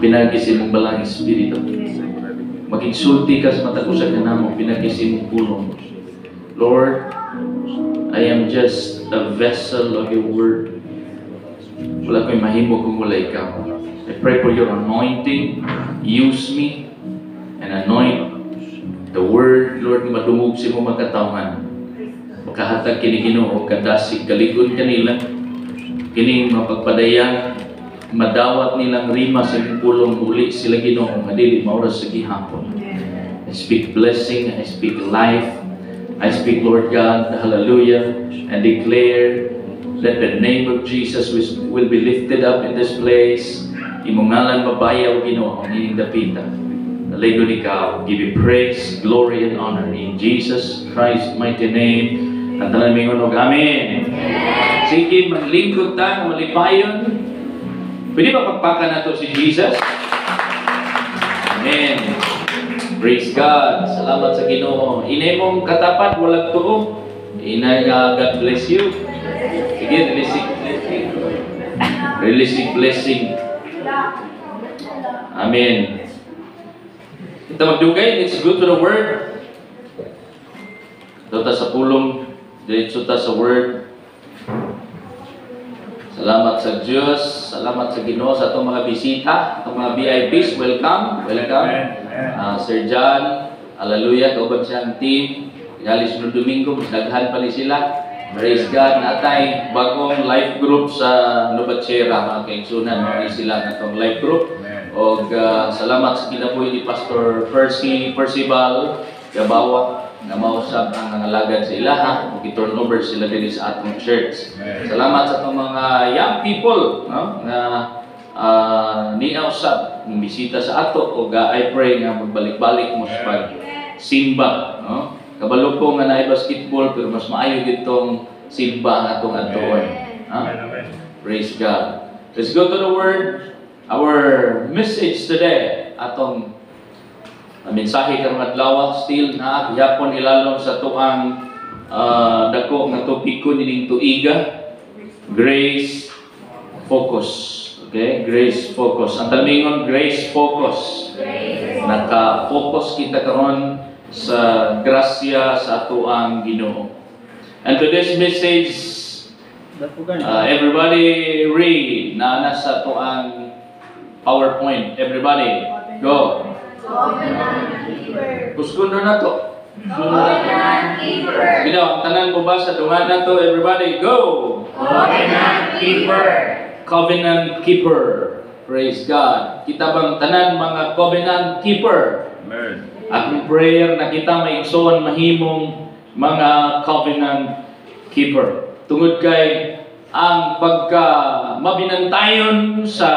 pinagis imong balang espiritu. Magigsulti ka sa matag usa ka namo, pinagis imong pulong. Lord, I am just a vessel of your word. Wala ko'y mahimo kung wala ikaw. I pray for your anointing. Use me and anoint the word, Lord, madungog sa imong magkatawan. Makahatag kini Ginoo kadasig kaligod kanila. Kini mapagpadayang madawat nilang rima sa imong pulong uli sila Ginoo madili maoras sa gihapon. I speak blessing, I speak life. I speak, Lord God, hallelujah, and declare that the name of Jesus will be lifted up in this place. Imong ngalan mabayaw Ginoo ang ining dapita. Naligon ikaw, give you praise, glory, and honor in Jesus Christ's mighty name. At tanan mingon og amen. Sige, maglingkod ta, malipayon. Pwede ba pagpakan nato si Jesus? Amen. Praise God. Salamat sa Ginoo. Inay mong katapat, walang tuo. Inay nga, God bless you. Sige, releasing blessing. Amen. Kita magdugay, let's go to the Word. Ito ta sa pulong, diretso ta sa Word. Salamat sa Diyos, salamat sa Ginoo sa itong mga bisita, itong mga VIPs, welcome, welcome. Sir John, hallelujah, kauban siyang team. Yalis no Domingo, mas daghan pa ni sila. Praise God, natay bagong life group sa Nubatchera, mga kaigsunan, mga sila na itong life group. O salamat sa kinabuhi ni Pastor Percival Gabawa na mausap ang nangalagad sa ilaha o i-turn over sila din sa atong church. Salamat sa itong mga young people, no? Na niausap ng bisita sa ato o I pray nga magbalik-balik mo sa pag-simba, no? Kabalo ko nga na basketball pero mas maayo ditong simba ang atong atoon. Praise God. Let's go to the Word. Our message today, atong mensahe karong adlaw still na gihapon ilalom sa tuang dako nga topiko nining tuiga, grace focus. Okay, grace focus. Ang talmingon, grace focus. Naka-focus kita karon sa grasya sa atuang Ginoo. And today's message, everybody read na nasa atuang PowerPoint. Everybody, go. Covenant keeper. Kuskundo na to. Covenant keeper. Binaw, ang tanan mo ba sa dungan na to? Everybody, go. Covenant keeper. Covenant keeper. Praise God. Kita bang tanan mga covenant keeper? Amen. Akong prayer na kita maigsoon mahimong mga covenant keeper. Tungod kay ang pagka mabinantayon sa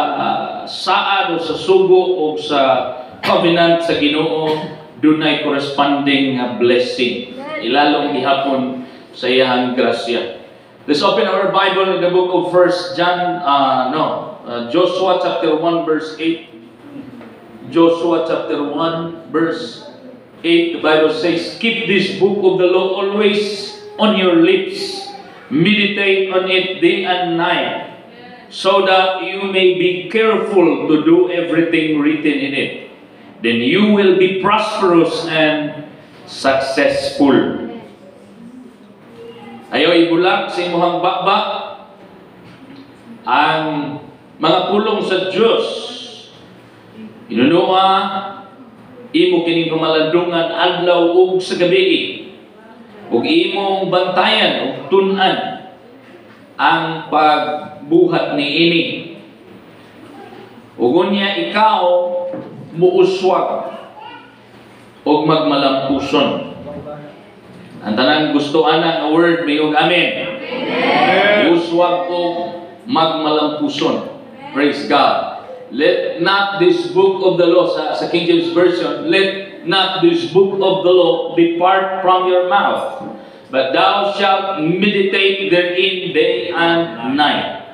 saad o sa sugo o sa covenant sa Ginoo, dunay corresponding blessing. Ilalong gihapon sa iyang grasya. Let's open our Bible in the book of 1 John, Joshua chapter 1 verse 8. Joshua chapter 1 verse 8, the Bible says, keep this book of the law always on your lips. Meditate on it day and night, so that you may be careful to do everything written in it. Then you will be prosperous and successful. Ayaw ibulag sa imuhang bakba ang mga pulong sa Diyos. Inunuha, imo kining kamalandungan adlaw ug sa gabi. Ug imong bantayan ug tun-an ang pagbuhat niini. Ug unya ikaw muuswag ug magmalampuson. Ang tanan gusto ana nga word mayong amen. Amen. Uswag ug magmalampuson. Praise God. Let not this book of the law, sa King James Version, let not this book of the law depart from your mouth, but thou shalt meditate therein day and night.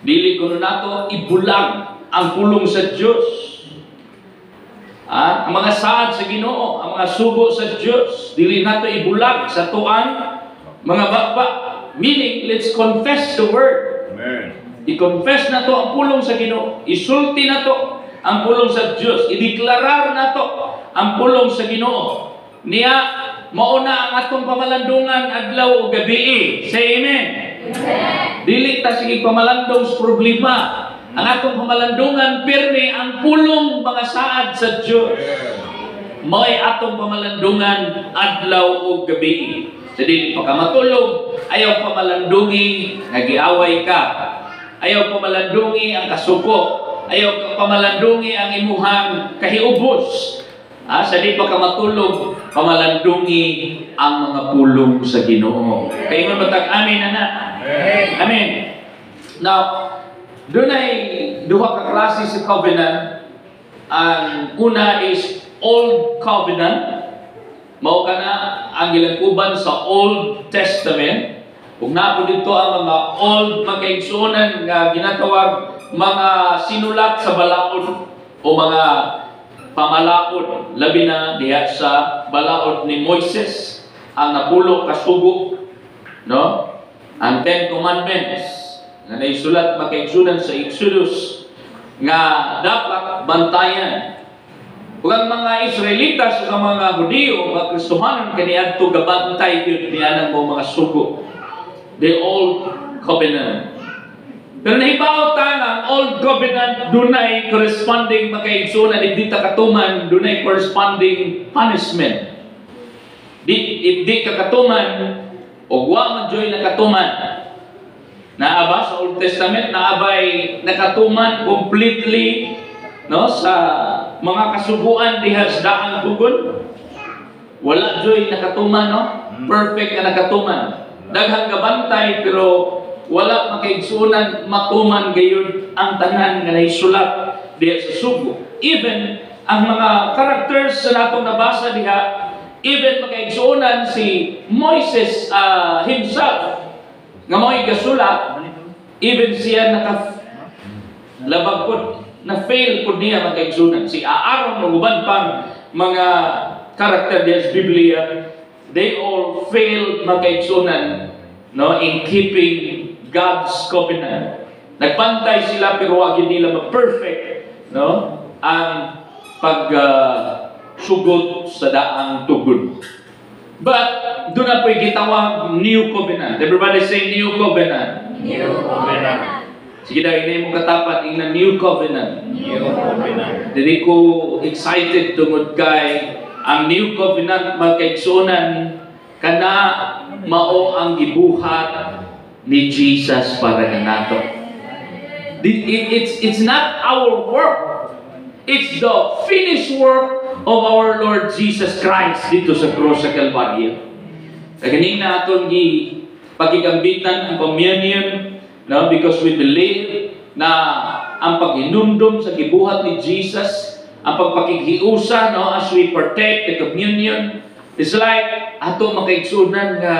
Dili kuno nato ibulag ang pulong sa Diyos. Ang mga saad sa Ginoo, ang mga sugo sa Diyos, dili nato ibulag sa tuang mga bakba. Meaning, let's confess the word. Amen. I-confess na to ang pulong sa Ginoo. Isulti na to ang pulong sa Dios. Ideklarar na to ang pulong sa Ginoo. Niya mauna ang atong pamalandungan adlaw ug gabi. Say amen. Amen. Dili ta sige pamalandong sa problema. Ang atong pamalandungan pirmi ang pulong mga saad sa Dios. May atong pamalandungan adlaw ug gabi. Sa dili pa ka matulog, ayaw pamalandungi nga giaway ka. Ayaw pamalandungi ang kasuko. Ayaw pamalandungi ang imuhang kahiubos. Sa di pa ka matulog, pamalandungi ang mga pulong sa Ginoo. Kaingon batag amin ana. Amen. Now, dunay duha ka klase sa covenant. Ang una is Old Covenant. Mao kana ang gilangkuban sa Old Testament. Kung napo dito ang mga old magkaigsuonan nga ginatawag mga sinulat sa balaod o mga pamalaod, labi na diha sa balaod ni Moises ang napulo kasugo, no? Ang 10 Commandments na naisulat magkaigsuonan sa Exodus nga dapat bantayan. Kung ang mga Israelitas o ang mga Hudiyo o mga Kristohanon kaniadto gabantay yun niya ng mga sugo. The Old Covenant. Pero nahibaw ta nga ang Old Covenant dunay corresponding makaigsuonan if di ta katuman dunay corresponding punishment. If di ka katuman o wa man joy nakatuman. Naaba sa Old Testament naabay nakatuman completely, no, sa mga kasubuan diha sa daang tugon. Wala joy nakatuman, no? Perfect na nakatuman. Daghang gabantay pero wala makaigsuonan matuman gayon ang tanan nga naisulat diha sa sugo. Even ang mga characters sa natong nabasa diha, even makaigsuonan si Moises himself nga mo'y gasulat, even siya labag po na fail po niya makaigsuonan. Si Aaron o uban pang mga karakter diya sa Biblia, they all failed makaigsuonan, no, in keeping God's covenant. Nagpantay sila pero wag nila ma-perfect, no, ang pag sugot sa daang tugon. But doon na po'y gitawag New Covenant. Everybody say New Covenant. New Covenant. Sige daw, hindi mo katapat ng New Covenant. New Covenant. Dili ko excited tungod kay ang New Covenant magkaigsuonan kana mao ang gibuhat ni Jesus para kanato. It's not our work. It's the finished work of our Lord Jesus Christ dito sa cross sa Calvary. Kanina atong pagigambitan ang communion, no, because we believe na ang paghinumdum sa gibuhat ni Jesus, ang pagpakighiusa, no, as we partake the communion, is like ato makaigsunan nga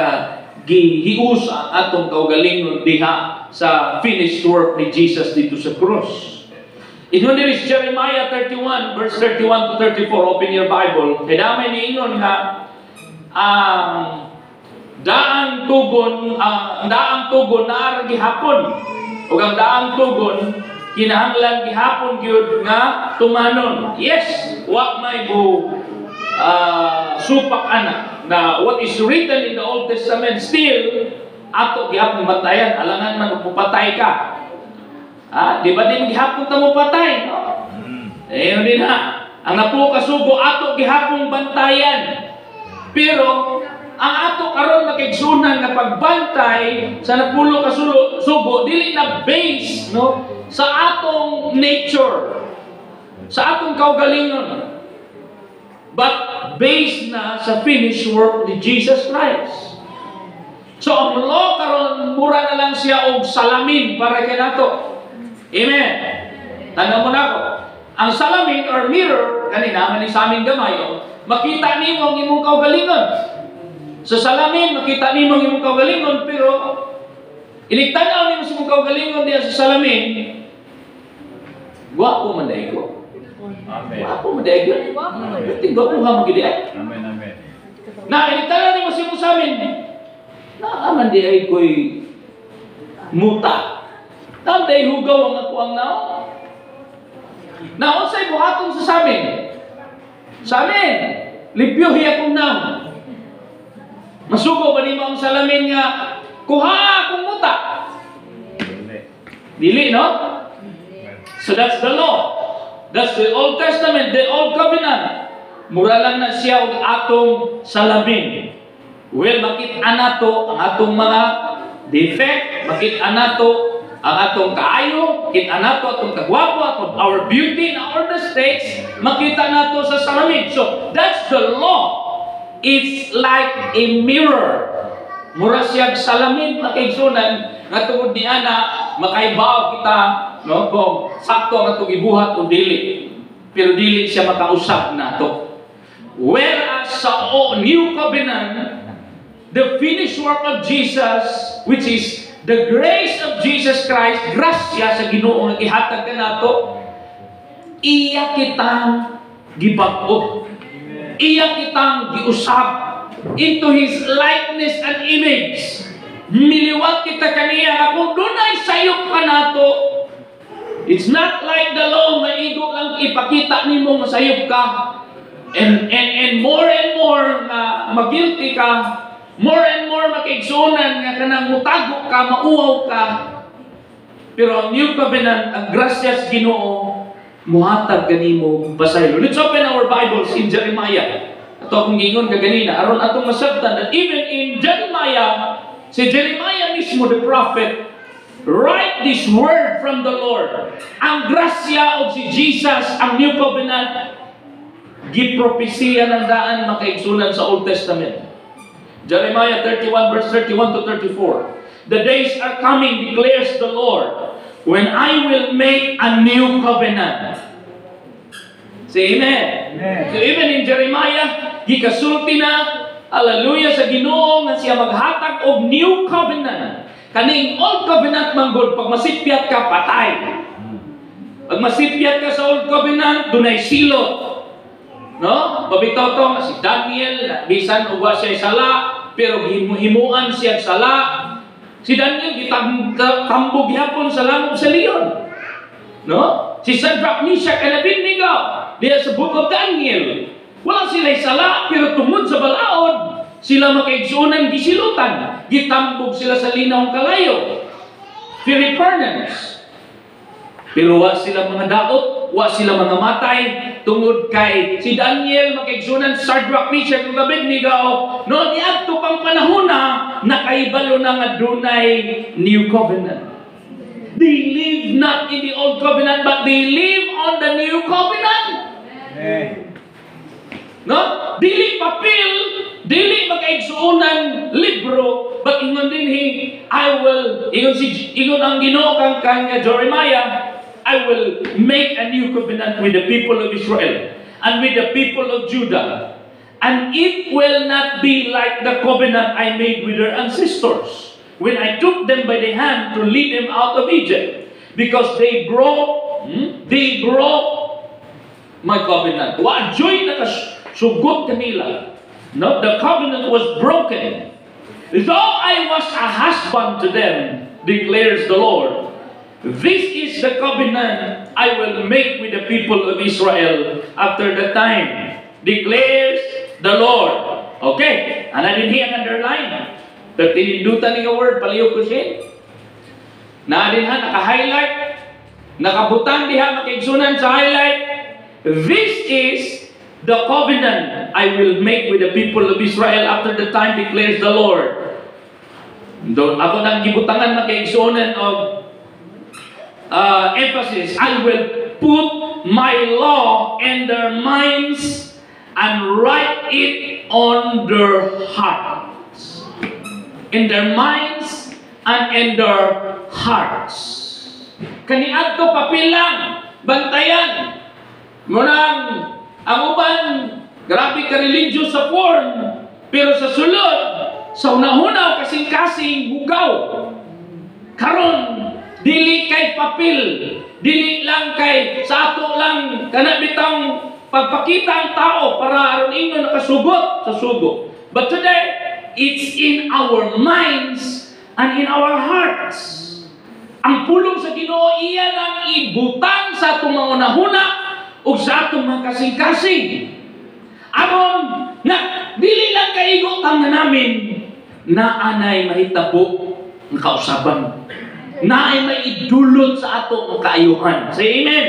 gihiusa atong kaugalingon diha sa finished work ni Jesus dito sa cross. Ingon diri sa Jeremiah 31 verse 31 to 34, open your Bible. Kay damay niingon nga daang tugon na gihapon. Ug ang daang tugon kinahanglan gihapon gyud nga tumanon. Yes, wa may supak ana na what is written in the Old Testament still ato gihapon batayan, alangan man pupatay ka. Di ba din gihapon ta mo patay, no? Ayun din ha. Ang napuo kasugo ato gihapon bantayan. Pero ang ato karon makaigsunan nga pagbantay sa napulo kasugo dili na base, no, sa atong nature, sa atong kaugalingon, but based na sa finished work ni Jesus Christ. So ang law karon mura na lang siya og salamin para kay nato. Amen. Tanda mo na ako. Ang salamin or mirror, kanina man sa amin gamay, makita nimo ang imong kaugalingon. Sa salamin, makita nimo ang imong kaugalingon, pero iligtanaw nimo sa imong kaugalingon diya sa salamin, guwapo man dahil ko. Amen. Guwapo man dahil ko. Guwapo mo gidi ay. Amen, amen. Na iligtanaw nimo sa imong salamin, naaman di ay ko'y muta. Tanday hugaw ang ako ang naon. Naon sa'y buhaton sa samin. Samin, lipyohi akong naon. Masugo ba ni mo ang salamin nga, kuha akong muta. Dili, no? So that's the law. That's the Old Testament, the Old Covenant. Mura lang na siya og atong salamin. Well, makita nato ang atong mga defect, makita nato ang atong kaayo, kita nato atong kagwapo, atong our beauty and our mistakes, makita nato sa salamin. So, that's the law. It's like a mirror. Mura siyang salamin na kaigsunan, nga tungod ni ana, makaibaw kita, no, kung sakto ang atong ibuhat o dili. Pero dili siya makausap nato. Whereas sa New Covenant, the finished work of Jesus, which is the grace of Jesus Christ, grasya sa Ginoo nga ihatag kanato, iya kitang gibag-o. Iya kitang giusab into His likeness and image. Miliwat kita kaniya kung dunay sayop ka nato. It's not like the law nga igo lang ipakita nimo nga sayop ka. And more nga magilty ka. More and more makigsunan nga kanang mutago ka, mauaw ka. Pero ang New Covenant, ang gracias Ginoo, muhatag kanimo pasaylo. Let's open our Bibles in Jeremiah. Ito akong gingon kaganina. Aron atong masabtan that even in Jeremiah, si Jeremiah mismo, the prophet, write this word from the Lord. Ang grasya o si Jesus, ang New Covenant, gipropesiya ng daan makaigsunan sa Old Testament. Jeremiah 31 verse 31 to 34. The days are coming, declares the Lord, when I will make a new covenant. Say amen. Amen. So even in Jeremiah, gikasulti na, hallelujah, sa Ginoo nga siya maghatag og new covenant. Kaning Old Covenant manggod, pag masipyat ka, patay. Pag masipyat ka sa Old Covenant, dunay silot. No? Mabitaw to si Daniel, bisan uwa siya sala, pero himuan siya sala. Si Daniel gitambog yapon sa langub sa leon. No? Si Shadrach, Meshach, and Abednego, diya sa Book of Daniel. Wala sila sala, pero tungod sa balaod, sila makaigsunan gisilutan. Gitambog sila sa linawng kalayo. Filipernes. Pero wa sila mga daot, wa sila mga matay, tungod kay si Daniel makaigsunan Shadrach, Meshach, ug Abednego, no niadto pang panahon na nakaibalo na nga dunay New Covenant. They live not in the Old Covenant, but they live on the New Covenant. Amen. No? Dili papel, dili makaigsunan libro, but ingon dinhi, ingon ang Ginoo kang Jeremiah, I will make a new covenant with the people of Israel and with the people of Judah. And it will not be like the covenant I made with their ancestors when I took them by the hand to lead them out of Egypt. Because they broke my covenant. Wa joy nakasugot kanila. No, the covenant was broken. Though I was a husband to them, declares the Lord, this is the covenant I will make with the people of Israel after the time, declares the Lord. Okay, ana din hiyang underline. Pero tinindutan ni nga word, paliw ko siya. Na din ha, naka-highlight, nakabutang diha, makigsunan sa highlight. This is the covenant I will make with the people of Israel after the time, declares the Lord. Ako nang gibutangan makigsunan of emphasis, I will put my law in their minds and write it on their hearts. In their minds and in their hearts. Kaniadto papilang, bantayan. Ngunang, ang uban, grabe ka religious sa form, pero sa sulod, sa una-una, kasing-kasing, hugaw. Karon, dili kay papel, dili lang kay sa ato lang kanabitang pagpakita ang tao para aron ingon nakasugot sa sugo. But today, it's in our minds and in our hearts. Ang pulong sa Ginoo iya nang ibutang sa atong mga unahuna ug sa atong mga kasing-kasing. Aron nga dili lang kaigo ang namin na anay mahitabo ng kausaban. Na ay maidulot sa atong kaayuhan. Say amen.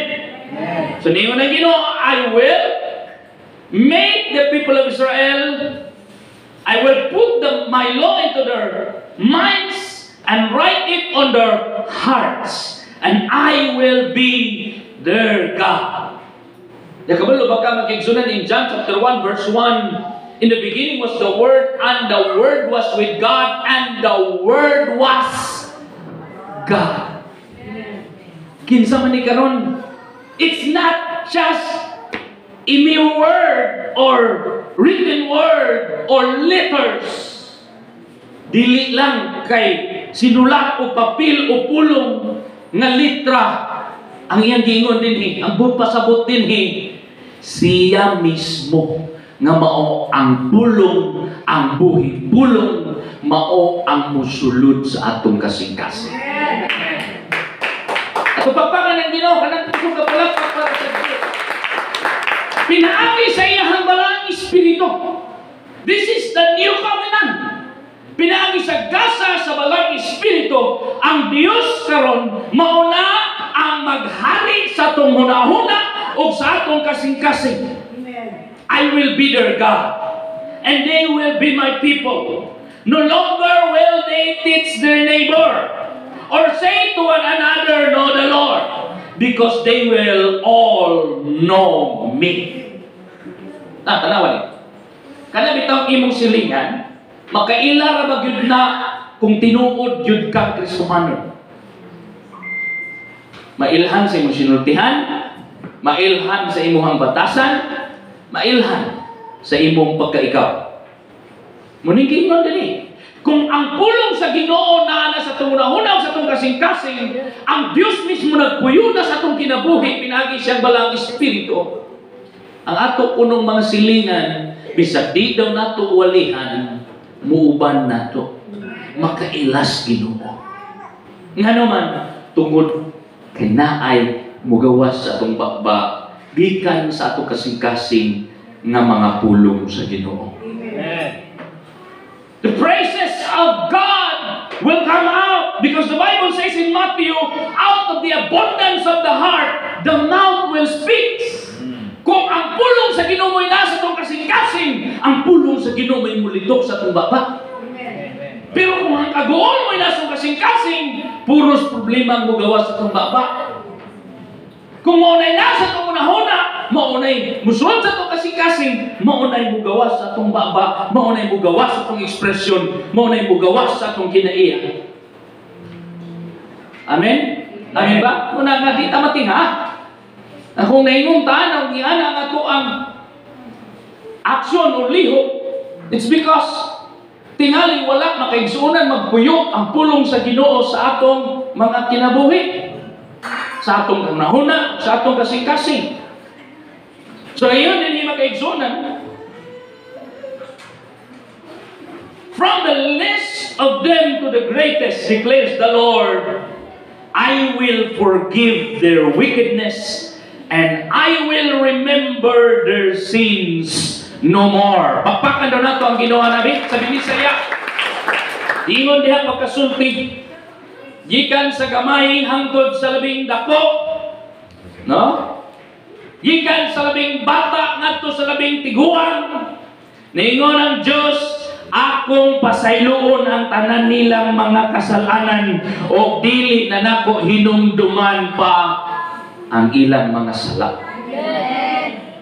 So ningon na Ginoo, I will make the people of Israel, I will put my law into their minds and write it on their hearts, and I will be their God. Nakabalo ba ka magigsunan in John chapter 1 verse 1? In the beginning was the Word, and the Word was with God, and the Word was God. Kinsa man ni karon, it's not just a mere word or written word or letters. Dili lang kay sinulat o papel o pulong nga litra ang iyang giingon dinhi, ang pasabot dinhi, siya mismo nga mao ang pulong, ang buhi pulong, mao ang musulod sa atong kasing-kasing. At pagpakan ng Ginoo kanang kusog ka pala para sa Dios. Pinaagi sa iyang balang espiritu. This is the new covenant. Pinaagi sa gasa sa balang espiritu ang Dios karon mauna ang maghari sa atong hunahuna o sa atong kasing-kasing. I will be their God, and they will be my people. No longer will they teach their neighbor or say to one another, know the Lord, because they will all know me. Tanawan. Kana bitaw imong silingan, makaila ra ba gyud na kung tinuod gyud ka Kristohano. Mailhan sa imong sinultihan, mailhan sa imong batasan, mailhan sa imong pagkaikaw. Muning giingon dili. Kung ang pulong sa Ginoo naa na sa tunahuna sa atong kasing-kasing, ang Dios mismo nagpuyo na sa atong kinabuhi, pinagi siyang balang espiritu. Ang ato punong mga silingan, bisag di daw nato walihan, muuban nato. Makailas Ginoo. Nga naman, tungod kay naay mugawas sa atong bakba, gikan sa atong kasing-kasing nga mga pulong sa Ginoo. Amen. The praises of God will come out because the Bible says in Matthew, out of the abundance of the heart, the mouth will speak. Kung ang pulong sa Ginoo mo'y nasa itong kasing-kasing, ang pulong sa Ginoo mo'y mulitok sa itong baba. Pero kung ang kagoon mo'y nasa itong kasing-kasing, puros problema ang mugawa sa itong baba. Kung maunay nasa itong unahuna, maunay musunod sa itong kasing-kasing, maunay mugawas sa itong baba, maunay mugawas sa itong ekspresyon, maunay mugawas sa itong kinaiya. Amen? Amen ba? Muna nga di tamating ha? Kung nainong tanaw ni ana nga ito ang aksyon o liho, it's because tingaling wala makaigsunan magpuyo ang pulong sa Ginoo sa atong mga kinabuhi, sa atong kanahuna, sa atong kasing-kasing. So ngayon, hindi makaigsunan. From the least of them to the greatest, declares the Lord, I will forgive their wickedness, and I will remember their sins no more. Pakpakan daw nato ang ginawa namin sa Binisaya. Ingon diha pagkasulti, gikan sa gamay hangtod sa labing dako, no? Gikan sa labing bata ngadto sa labing tiguan, ningon ang Dios, akong pasayloon ang tanan nilang mga kasalanan o dili na nako hinumduman pa ang ilang mga sala.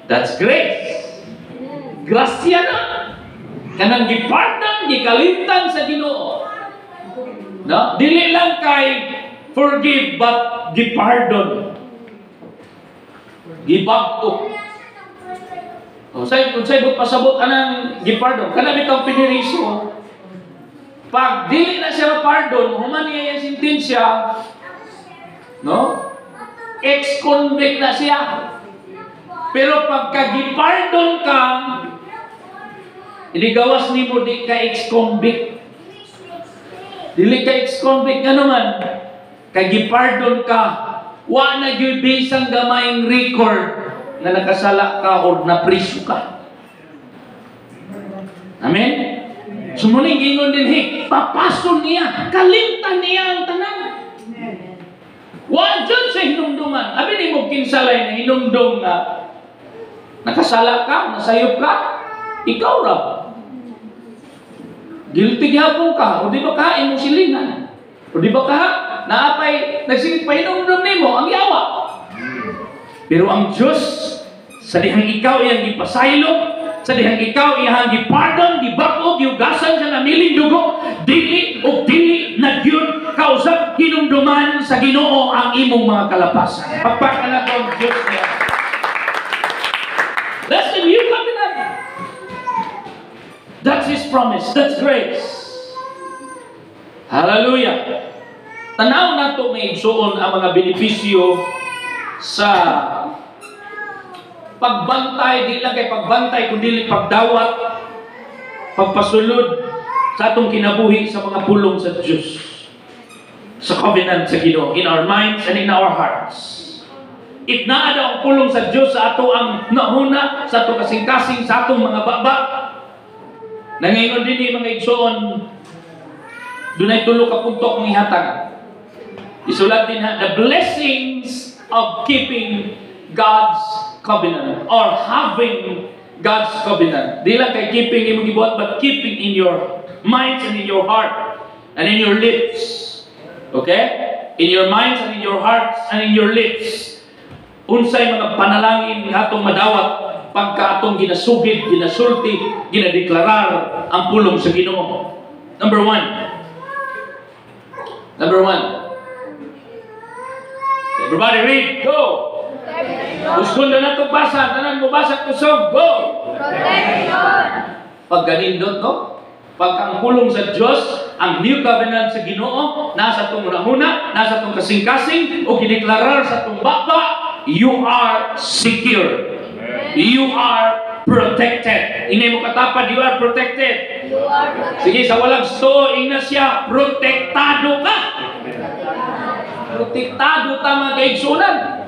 That's grace. Grasya na. Kanang gipardon, gikalimtan sa Ginoo. No? Dili lang kay forgive but gipardon. Gibagto. O say pasabot anang gipardon. Kana bitaw piniriso. Pag dili na siya pardon, human niya yung sentensya, no? Ex-convict na siya. Pero pagka gipardon ka, inigawas nimo di ka ex-convict. Dili ka ex-convict nga naman. kay gipardon ka, wa na gyud bisang gamayng record na nakasala ka or napriso ka. Amen? Sumuling ingon din, papason niya, kalimtan niya ang tanan. Wa dyan sa hinumduman. Abi ni mo kinsalay na hinumdum na nakasala ka, nasayop ka, ikaw raw. Guilty gyapon ka, o di ba ka imong silingan? O di ba ka naapay nagsigit pa hinumdum nimo ang yawa? Pero ang Diyos, sa dihang ikaw iyang gipasaylo, sa dihang ikaw iyang gipardon, gibag-o, giugasan sa namiling dugo, dili o dili na gyud kausap hinumduman sa Ginoo ang imong mga kalapasan. Pagpakala ko ang Diyos niya. That's the new covenant. That's His promise. That's grace. Hallelujah. Tanaw na ito may igsuon ang mga benepisyo sa pagbantay, di lang kay pagbantay, kundi pagdawat, pagpasulod sa atong kinabuhi sa mga pulong sa Diyos, sa covenant sa Ginoo, in our minds and in our hearts. If naa daw ang pulong sa Diyos sa ato ang nahuna, sa ato kasing-kasing, sa atong mga baba, nangingon din mga igsoon, dunay tulo ka punto kong ihatag. Isulat din ha, the blessings of keeping God's covenant or having God's covenant. Di lang kay keeping imong gibuhat, but keeping in your minds and in your heart and in your lips. Okay? In your minds and in your hearts and in your lips. Unsay mga panalangin atong madawat pagka atong ginasugid, ginasulti, ginadeklarar ang pulong sa Ginoo. Number one. Everybody read. Go! Gusto na itong basa. Tanan mo basa kusog. Go! Protection! Pag ganindot, no? Pag ang pulong sa Diyos, ang new covenant sa Ginoo, nasa itong rahuna, nasa itong kasing-kasing, o gideklarar sa itong baba, you are secure. You are protected. Hindi mo katapad, you are protected. You are protected. Sige, sa walang stoing na siya, protektado ka. Protektado tama kay igsunan.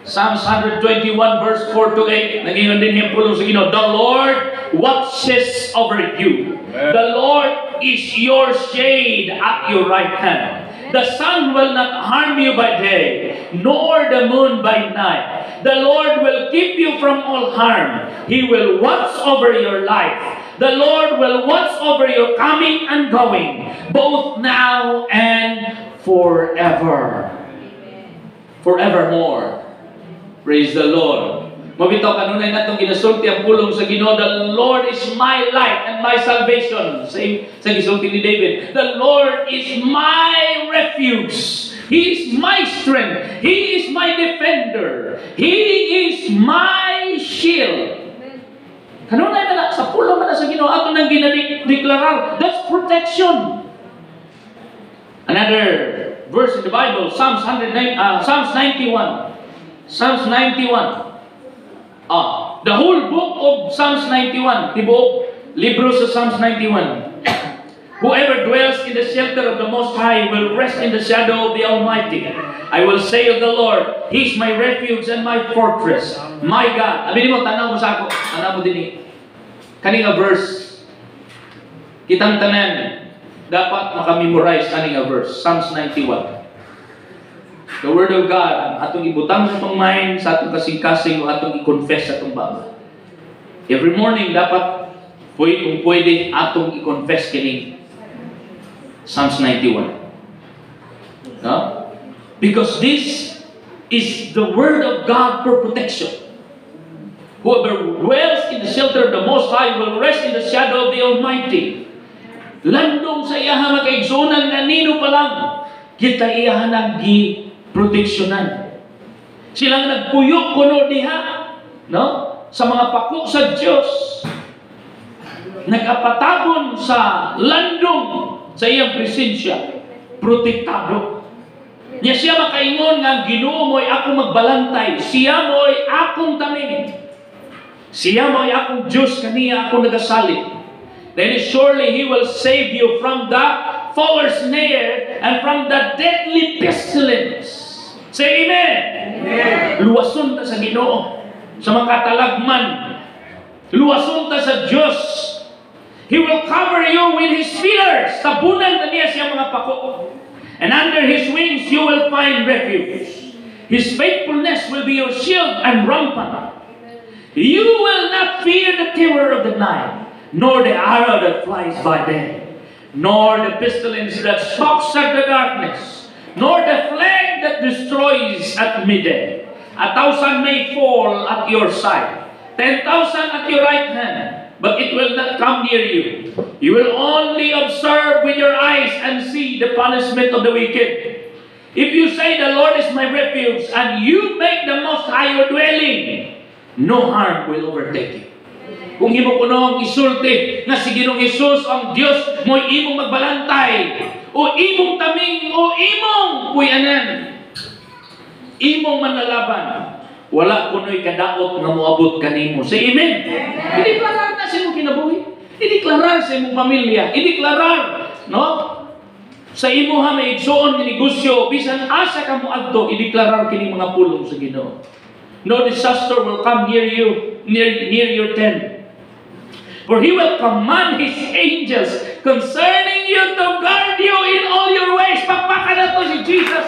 Psalms 121 verse 4 to 8. Nangingon din yung pulong sa Ginoo. The Lord watches over you. The Lord is your shade at your right hand. The sun will not harm you by day, nor the moon by night. The Lord will keep you from all harm. He will watch over your life. The Lord will watch over your coming and going, both now and forever. Forevermore. Praise the Lord. Mabitaw kanunay natong ginasulti ang pulong sa Ginoo. The Lord is my light and my salvation. Sa gisulti ni David. The Lord is my refuge. He is my strength. He is my defender. He is my shield. Kanunay na sa pulong na sa Ginoo ato nang ginadeklarar. That's protection. Another verse in the Bible, Psalms 91. Psalms 91. The whole book of Psalms 91, tibuok libro sa Psalms 91. Whoever dwells in the shelter of the Most High will rest in the shadow of the Almighty. I will say of the Lord, He is my refuge and my fortress, my God. Abi mo, tanaw mo sa ako. Tanaw mo din kaninga verse. Kitang tanan, dapat makamemorize kaninga verse. Psalms 91. The Word of God, atong ibutang sa itong mind, sa atong kasing-kasing, o atong i-confess sa itong baba. Every morning, dapat, kung pwede, atong i-confess kini Psalms 91. No? Because this is the Word of God for protection. Whoever dwells in the shelter of the Most High will rest in the shadow of the Almighty. Landong sa iyahan makaigsunan nga nino pa lang, kita iyahan ang proteksyonan. Silang nagpuyo kuno diha, no? Sa mga pako sa Dios. Nagapatabon sa landong sa iyang presensya, protektado. Niya siya makaingon nga Ginoo mo'y akong magbalantay, siya mo'y akong tamin. Siya mo'y akong Diyos, kaniya akong nagasalit. Then surely He will save you from the fowler's snare, and from the deadly pestilence. Say amen. Luwason ta sa Ginoo, sa mga katalagman. Luwason ta sa Diyos. He will cover you with His feathers. Tabunan na niya siyang mga pako. And under His wings you will find refuge. His faithfulness will be your shield and rampart. You will not fear the terror of the night, nor the arrow that flies by day, nor the pestilence that stalks at the darkness, nor the plague that destroys at midday. 1,000 may fall at your side, 10,000 at your right hand, but it will not come near you. You will only observe with your eyes and see the punishment of the wicked. If you say, the Lord is my refuge, and you make the Most High your dwelling, no harm will overtake you. Kung imo kuno isulti nga si Ginoong Hesus ang Dios mo imong magbalantay, o imong taming, o imong puyanan, imong manlalaban, wala kuno'y kadaot nga moabot kanimo. Say amen. Ideklarar na sa imong kinabuhi. Ideklarar sa imong pamilya. Ideklarar, no? Sa imo ha may igsoon nga negosyo, bisan asa ka mo adto, ideklarar kini mga pulong sa Ginoo. No disaster will come near you, near your tent. For He will command His angels concerning you to guard you in all your ways. Pakpakan na to si Jesus.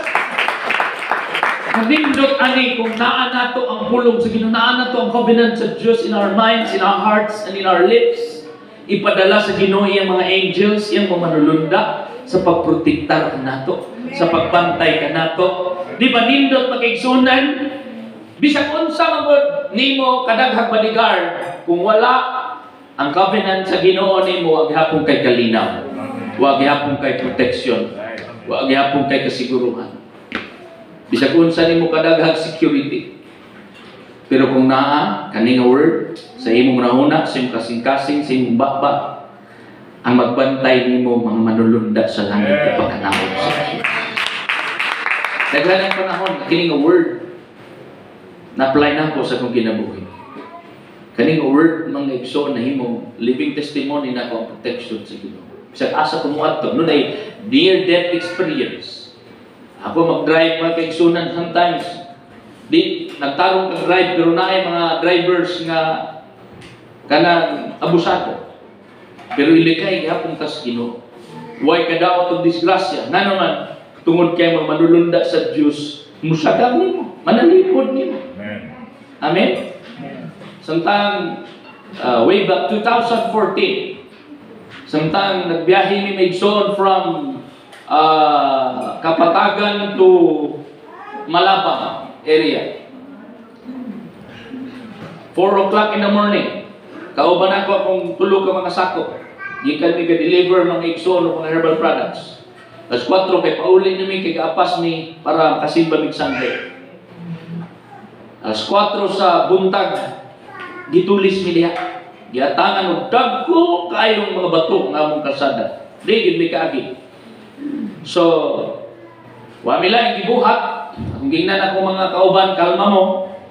Kanindot ani kung naa nato ang pulong sa Ginoo, naa nato ang covenant sa Diyos in our minds, in our hearts, and in our lips. Ipadala sa Ginoo iyang mga angels, iyang mga manulunda sa pagprotektar ka nato, sa pagbantay ka nato. Di ba nindot magigsunan? Bisag unsa magod nimo kadaghang bodyguard, kung wala ang covenant sa Ginoo nimo, wag hapon kay kalinaw, wag hapon kay protection, wag hapon kay kasiguruhan. Bisag unsa nimo kadaghang security, pero kung naa kaning word sa imong nahuna, sa imong kasing-kasing, sa imong baba, ang magbantay nimo mga manulunda sa langit ug pagkanawon sa Dios. Daghan ang panahon kining word na-apply na ko sa akong kinabuhi. Kaning word mga igsoon na himong living testimony na ko ang protection sa Ginoo. Bisag asa ko moadto, nun ay near-death experience. Ako mag-drive mga kaigsunan sometimes. Di nagtarong kag-drive pero naay mga drivers nga kanang abusado. Pero ilikay gihapon ta sa Ginoo. Way kadaot og disgrasya. Nga naman tungod kay manulunda sa Dios, musagam nimo, manalipod nimo. Amen. Samtang way back 2014, samtang nagbiyahe ni Megson from Kapatagan to Malabang area. 4 o'clock in the morning, kauban ako akong tulog ka mga sako. Gikan mi ga-deliver ng Megson o mga herbal products. Alas 4 kay pauli nami kay kaapas mi para kasimba mig Sunday. Alas 4 sa buntag, gitulis mi diha. Giatangan og dagko kayong mga bato nga among kalsada. Di gid mi kaagi. So, wa mi lang gibuhat. Kung gingnan ako mga kauban, kalma mo.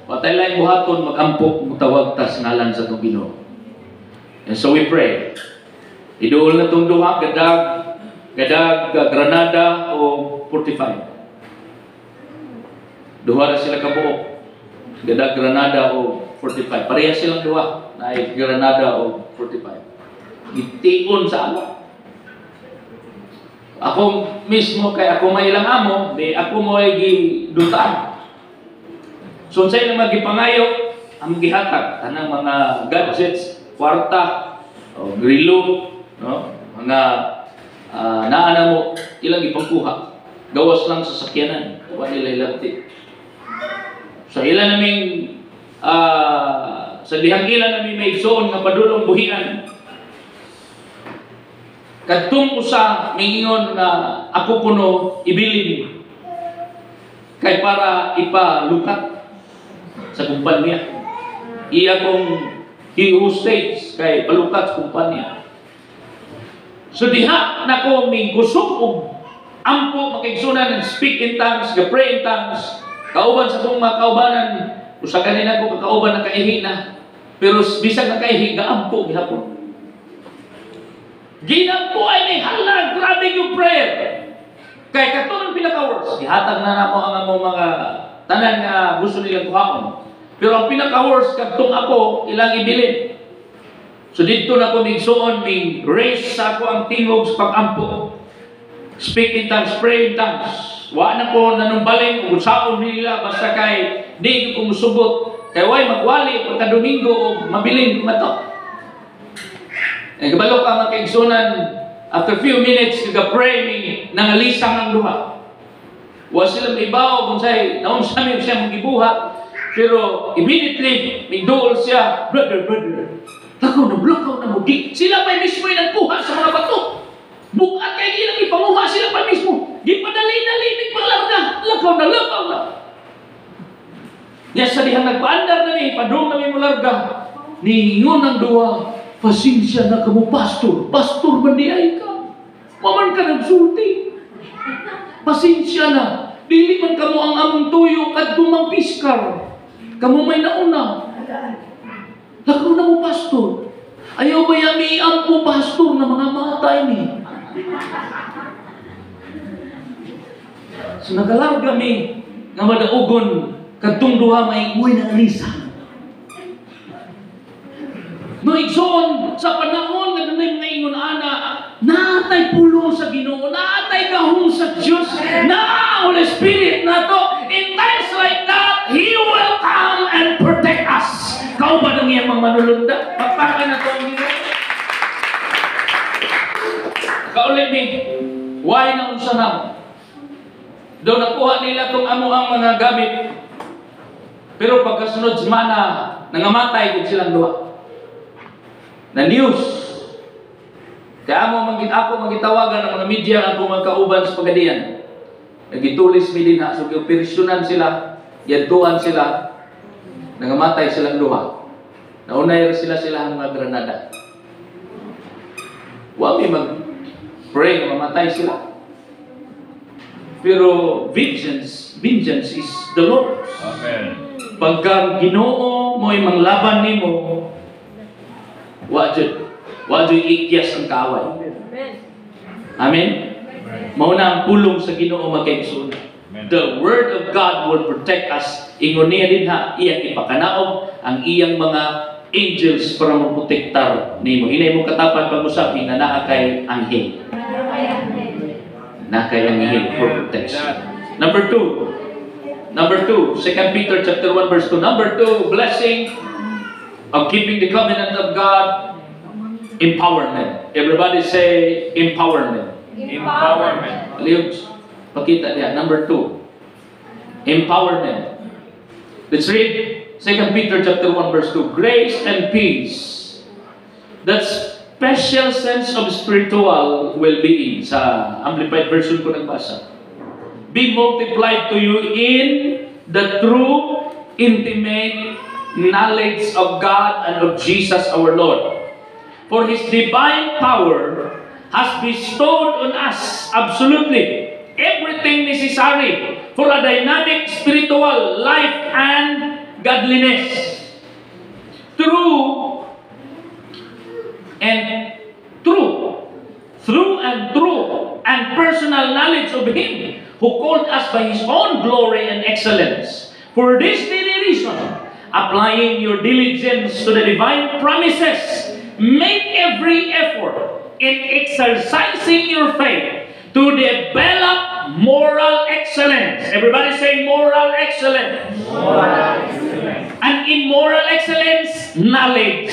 Patay lang buhaton, mag-ampok, mutawag ta sa ngalan sa itong Ginoo. And so we pray. Iduol na itong duha, gadag Granada o 45. Duha na sila kabuok. Gadag Granada o 45. Pareha silang duha. Na Granada o 45. Itiun sa Allah. Ako mismo kay ako may ilang amo, di ako mo ay gidutaan. So sa ilang magipangayo, ang gihatag tanang mga gadgets, kwarta, o grilo, no? Mga naana mo ilang ipangkuha. Gawas lang sa sakyanan, wa nila ilati. So ilan naming sa dihang ilan naming may igsoon nga padulong buhian. Kadtong usa mingon nga ako kuno ibilin kay para ipalukat sa kumpanya. Iya kong he who states kay palukat sa kumpanya. So diha nako ming kusog og ampo makigsunan and speak in tongues, pray in tongues. Kauban sa kong mga kaubanan, usa kanina ko kakauban na kaihi na. Pero bisag na kaihi gaampo gihapon. Ginampuan ni hala, grabe yung prayer. Kay katong pinaka-worst, ihatag na namo ang among mga tanan nga gusto nilang kuhaon. Pero ang pinaka-worst kadtong ako ilang ibilin. So dito na ko migsuon, mig raise sa ako ang tingog sa pag-ampo. Speak in tongues, pray in tongues. Wa na ko nanumbaling ug saon nila basta kay di ko musubot. Kay way magwali pagka Domingo o mabiling kumatok. Eh kabalo ka makaigsunan after few minutes kaga-pray mi nangalisang ang duha. Wa sila maibaw kung say naunsa mi siya magibuhat. Pero immediately migduol siya, brother. Lakaw na mo. Sila pa mismo yung nagkuha sa mga bato. Bukat kay ilang ipanguha sila pa mismo. Di padali-dali, nagpalarga. Lakaw na. Yes, sa dihang nagpaandar na ni, padung na may mularga. Ningon ang duwa, pasensya na ka mo, pastor. Pastor, bandiay ka. Maman ka nagsulti. Pasensya na. Dili man ka mo ang among tuyo at dumang piskar. Kamu may nauna. Lakaw na mo, pastor. Ayaw ba yamiam po, pastor, na mga matay ni? So nagalarga mi nga madaugon kadtong duha may uy na alisan. No igsoon sa panahon nga dunay mga ingon ana, natay pulong sa Ginoo, natay gahom sa Dios, na Holy Spirit nato. In times like that, He will come and protect us. Kau ba nang iyang mga manulunda? Pagpaka na to ang Ginoo. Kaulit ni, why na unsa na? Doon nakuha nila itong amo ang mga gamit. Pero pagkasunod semana, nangamatay din silang duha. Na news. Kaya ako magitawagan ng mga media ang mga kauban sa pagadian. Nagitulis mi din ha. So, operasyonan sila, yaduan sila, nangamatay silang duha. Naunay sila ang mga granada. Huwag may mag-pray na mamatay sila. Pero vengeance is the Lord's. Amen. Pagka Ginoo mo'y manglaban nimo, wajud ikyas ang kaaway. Amen. Mao na ang pulong sa Ginoo magkaigsoon. The word of God will protect us. Ingon niya din ha, iyang ipakanaog ang iyang mga angels para maprotektar nimo. Hinay mo katapan pag-usapi na naa kay anghel. Na kay anghel for protection. Number 2, 2 Peter chapter 1 verse 2. Number 2, blessing of keeping the covenant of God, empowerment. Everybody say empowerment. Empowerment. Liugs, pakita niya. Number 2, empowerment. Let's read 2 Peter chapter 1 verse 2. Grace and peace. That special sense of spiritual well-being. Sa Amplified Version ko nagbasa. Be multiplied to you in the true, intimate knowledge of God and of Jesus our Lord. For His divine power has bestowed on us absolutely everything necessary for a dynamic spiritual life and godliness. Through and personal knowledge of Him who called us by His own glory and excellence. For this very reason, applying your diligence to the divine promises, make every effort in exercising your faith to develop moral excellence. Everybody say moral excellence. Moral excellence. And in moral excellence, knowledge,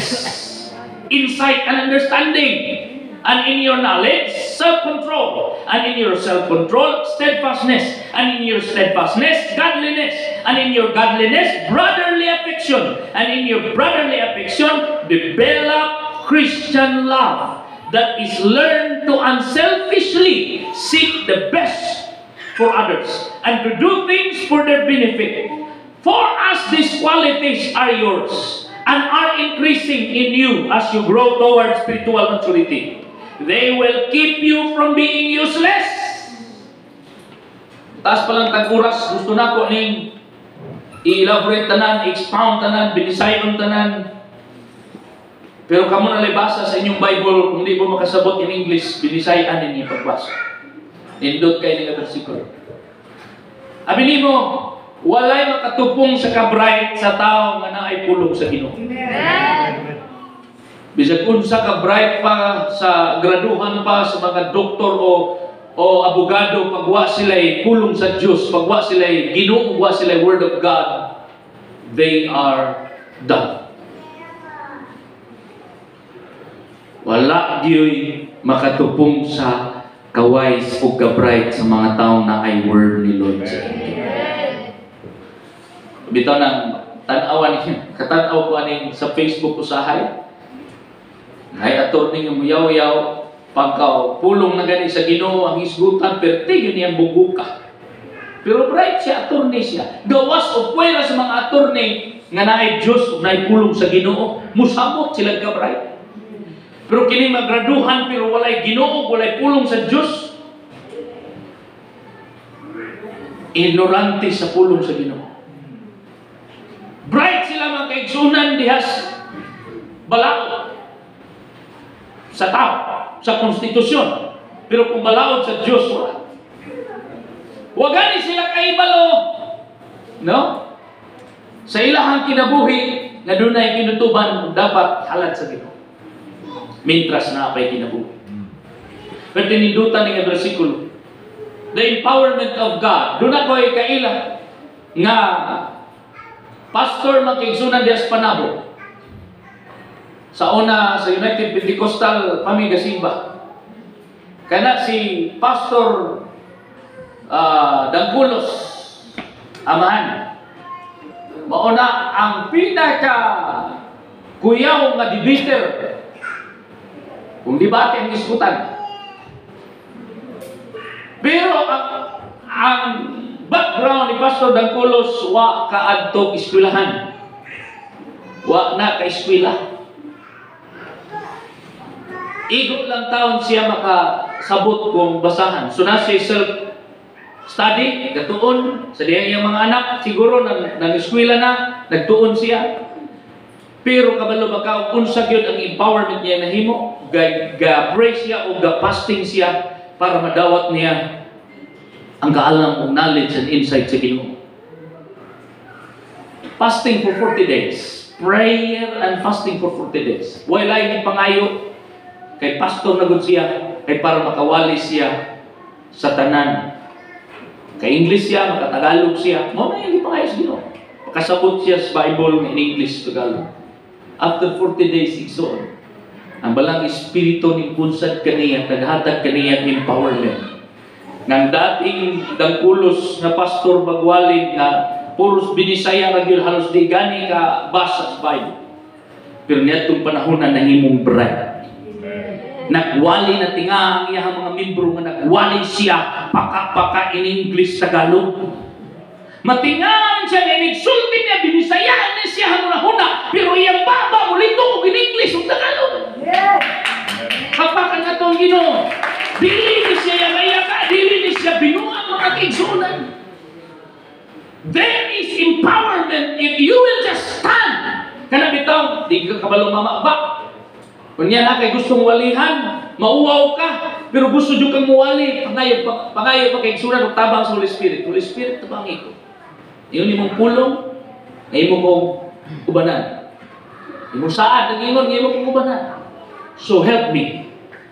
insight and understanding. And in your knowledge, self-control. And in your self-control, steadfastness. And in your steadfastness, godliness. And in your godliness, brotherly affection. And in your brotherly affection, develop Christian love that is learned to unselfishly seek the best for others and to do things for their benefit. For as these qualities are yours and are increasing in you as you grow towards spiritual maturity, they will keep you from being useless. Taas palang tag-uras, gusto na ko ning i-elaborate tanan, expound tanan, binisayon tanan. Pero kamo na basa sa inyong Bible, kung di mo makasabot in English, binisayan ninyo pagbasa. Nindot kayo ng bersikulo. Abi nimo, walay makatupong sa kabright sa tao nga naay pulong sa Ginoo. Bisag unsa ka bright pa sa graduhan pa sa mga doktor o abogado, pagwa sila'y pulong sa Diyos, pagwa sila'y Ginoo, pagwa sila'y Word of God, they are done. Wala diyo'y makatupong sa kawais o kabright sa mga taong na ay word ni Lord sa inyo. Bitaw ng tanawan niya, katanaw ko aning sa Facebook usahay, ay attorney nga muyaw-yaw, pagka pulong na gani sa Ginoo ang isgutan, pero tigyo niyang bubuka. Pero bright siya, attorney siya. Gawas o puwera sa mga attorney nga naay Diyos o naay pulong sa Ginoo, musabot sila ka bright. Pero kini magraduhan pero walay Ginoo, walay pulong sa Diyos, ignorante sa pulong sa Ginoo. Bright sila mga kaigsunan dihas balaod sa tao, sa konstitusyon. Pero kung balaod sa Diyos, wala. Wagani sila kaibalo, no? Sa ilahang kinabuhi na dunay kinutuban dapat halat sa Ginoo. Mintras na apay kinabuhi. Pero tinindutan ng bersikulo, the empowerment of God. Doon ako ay kaila nga pastor magkaigsunan dias Panabo. Sa una sa United Pentecostal Pamigasimba. Kana si Pastor Dangkulos Amahan. Mauna ang pinaka kuyaw nga debater kung debate ang diskutan. Pero ang background ni Pastor Dangkulos wa kaadtog eskwelahan. Wa na ka-eskwela. Igot lang taon siya makasabot kung basahan. So na siya self-study, nagtuon sa diyang mga anak, siguro nag-eskwela na, nagtuon siya. Pero kabalo baka unsa gyud ang empowerment niya nahimo, ga-pray siya o ga-fasting siya para madawat niya ang kaalam o knowledge and insight sa Ginoo. Fasting for 40 days. Prayer and fasting for 40 days. Wala ni pangayo kay pastor na gud siya kay para makawali siya sa tanan. Kay English siya, makatagalog siya. Mo na hindi pangayo sa Ginoo. Makasabot siya sa Bible in English Tagalog. After 40 days, igsoon, ang balang espiritu ni punsad kaniya, naghatag kaniya empowerment. Nang dating Dangkulos na pastor bagwalin na puros binisaya ra gyud halos di gani ka basa sa Bible. Pero niadtong panahon na nahimong bright. Nagwali na tinga ang iyang mga membro nga nagwali siya paka-paka in English Tagalog. Matingan siya nga inigsulti niya, binisayaan niya siya hanguna-huna, pero iyang baba mulito in English ug Tagalog. Kapakan na itong Ginoo. Dili ni siya yaka, dili ni siya binuang mga kaigsunan. There is empowerment if you will just stand. Kana bitaw, di ka kabalong mamaba. Kunya na kay gustong walihan, mauwaw ka, pero gusto jud kang muwali, pangayo pa kaigsunan ug tabang sa Holy Spirit. Holy Spirit tabang iko. Iyon imong pulong, na imo kong ubanan. Imong saad, ng imong kong ubanan. So help me.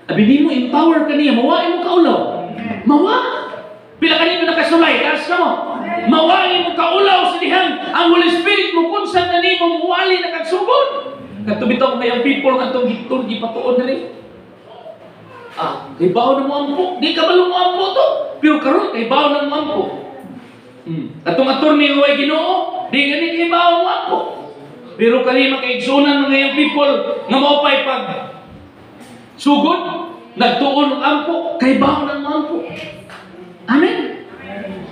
Abi di mo empower ka niya, mawain mo kaulaw. Mawa! Pila ka nito nakasulay, taas ka mo. Mawain mo kaulaw sa dihang ang Holy Spirit mo kung saan na ni mo muwali na kagsugod. Katubitaw na yung people nga itong gitur, gipatuon na rin. Kaibaw na mo ampo. Di ka balong mo ampo to. Pero karon kaibaw na mo ampo. Atong attorney huwag Ginoo, di ganit kaibaw mo ampo. Pero kani makaigsunan mga yung people nga maupay pag sugod, nagtuon ng ampo, kaibaw na mo ampo. Amen.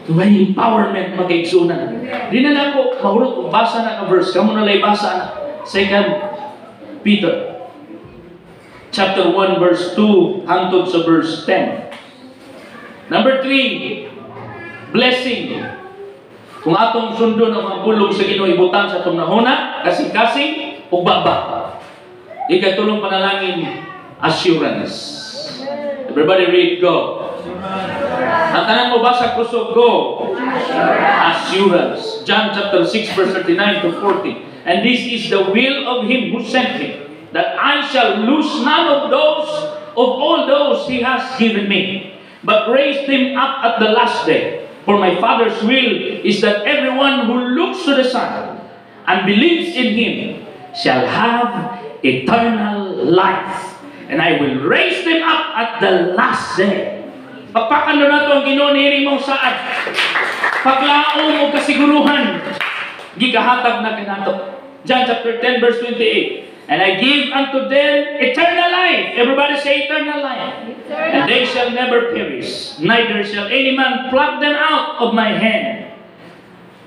May empowerment makaigsunan. Di na lang po, mahulog, basa na ka verse. Kamu na lay basa na. 2 Peter chapter 1 verse 2 hangtod sa verse 10. Number 3, blessing. Kung atong sundo ng mga pulong sa Ginoo ibutang sa atong nahuna, kasing-kasing ug baba. Ikatulong panalangin, assurance. Everybody read, go. Ang tanan mo ba sa kusog, go. Assurance. John chapter 6 verse 39 to 40. And this is the will of him who sent me, that I shall lose none of all those he has given me, but raise them up at the last day. For my Father's will is that everyone who looks to the Son and believes in him shall have eternal life. And I will raise them up at the last day. Pagpakan na nato ang Ginoo niini mong saad. Paglaom mo kasiguruhan. Gikahatag na kanato. John chapter 10 verse 28. And I give unto them eternal life. Everybody say eternal life. And they shall never perish. Neither shall any man pluck them out of my hand.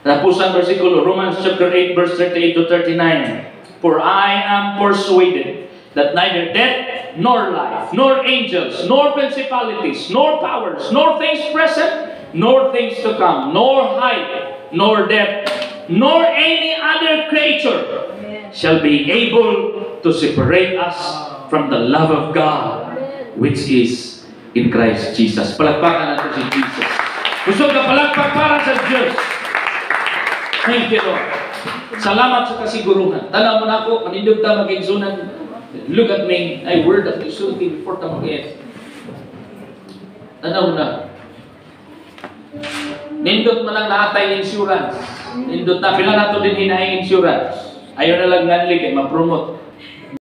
Tapos ang versikulo, Romans chapter 8 verse 38 to 39. For I am persuaded that neither death, nor life, nor angels, nor principalities, nor powers, nor things present, nor things to come, nor height, nor depth, nor any other creature shall be able to separate us from the love of God, which is in Christ Jesus. Palakpakan natin si Jesus. Gusto ka palakpak para sa Diyos. Thank you, Lord. Salamat sa kasiguruhan. Tanaw mo na ako, manindog ta mag-insunan. Look at me, I word of surety before ta mag-yes. Tanaw na. Nindot man lang naatay insurance. Nindot na, pila na ito din hinaing insurance. Ayaw na lang ganli kay ma-promote.